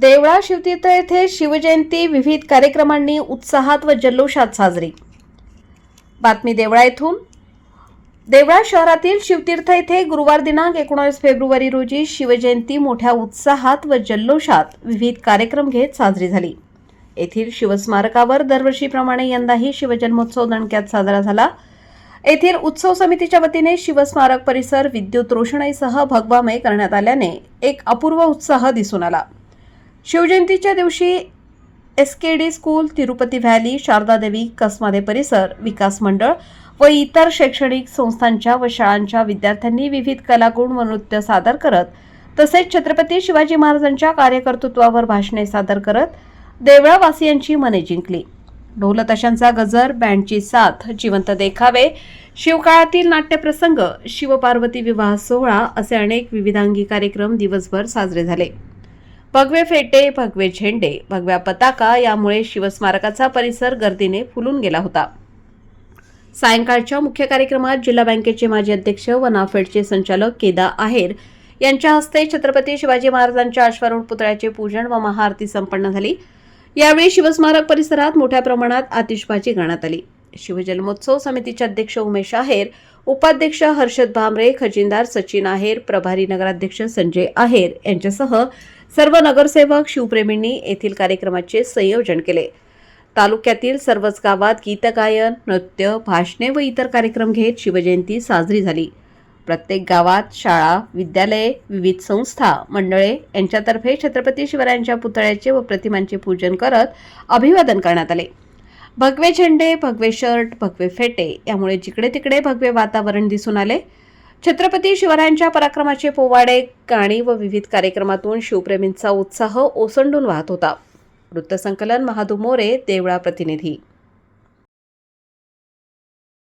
देवळा शिवतीर्थ येथे शिवजयंती विविध कार्यक्रमांनी उत्साहात व जल्लोषात साजरी। बातमी देवळा येथून। देवळा शहरातील शिवतीर्थ येथे गुरुवार दिनांक 19 फेब्रुवारी रोजी शिवजयंती मोठ्या उत्साहात व जल्लोषात विविध कार्यक्रम घेत साजरी झाली। येथील शिवस्मारकावर दरवर्षीप्रमाणे यंदाही शिवजन्मोत्सव दणक्यात साजरा झाला। येथील उत्सव समितीच्या वतीने शिवस्मारक परिसर विद्युत रोषणाईसह भगवामय करण्यात आल्याने एक अपूर्व उत्साह दिसून आला। शिवजयंतीच्या दिवशी SKD school, Tirupati valley, Sharda Devi, Kasmade परिसर विकास मंडळ व इतर शैक्षणिक संस्थांच्या व शाळांच्या विद्यार्थ्यांनी विविध कलागुण व नृत्य सादर करत तसेच छत्रपती शिवाजी महाराजांच्या कार्यकर्तृत्वावर भाषणे सादर करत देवळावासियांची मने जिंकली। ढोल ताशांचा गजर, बँडची साथ, जिवंत देखावे, शिवकाळातील नाट्यप्रसंग, शिवपार्वती विवाह सोहळा असे अनेक विविधांगी कार्यक्रम दिवसभर साजरे झाले। भगवे फेटे, भगवे झेंडे, भगव्या पताका यामुळे शिवस्मारकाचा परिसर गर्दीने फुलून गेला होता। सायंकाळच्या मुख्य कार्यक्रमात जिल्हा बँकेचे माजी अध्यक्ष व नाफेडचे संचालक केदार आहेर यांच्या हस्ते छत्रपती शिवाजी महाराजांच्या अश्वारूढ पुतळ्याचे पूजन व महाआरती संपन्न झाली। यावेळी शिवस्मारक परिसरात मोठ्या प्रमाणात आतिषबाजी करण्यात आली। शिवजन्मोत्सव समितीचे अध्यक्ष उमेश आहेर, उपाध्यक्ष हर्षद भामरे, खजिनदार सचिन आहेर, प्रभारी नगराध्यक्ष संजय आहेर यांच्यासह सर्व नगरसेवक शिवप्रेमींनी येथील कार्यक्रमाचे संयोजन केले। तालुक्यातील सर्वच गावात गीतगायन, नृत्य, भाषणे व इतर कार्यक्रम घेत शिवजयंती साजरी झाली। प्रत्येक गावात शाळा, विद्यालये, विविध संस्था, मंडळे यांच्यातर्फे छत्रपती शिवरायांच्या पुतळ्याचे व प्रतिमांचे पूजन करत अभिवादन करण्यात आले। भगवे झेंडे, भगवे शर्ट, भगवे फेटे यामुळे जिकडे तिकडे भगवे वातावरण दिसून आले। छत्रपती शिवरायांच्या पराक्रमाचे पोवाडे, गाणी व विविध कार्यक्रमातून शिवप्रेमींचा उत्साह ओसंडून वाहत होता। वृत्तसंकलन महादू मोरे, देवळा प्रतिनिधी।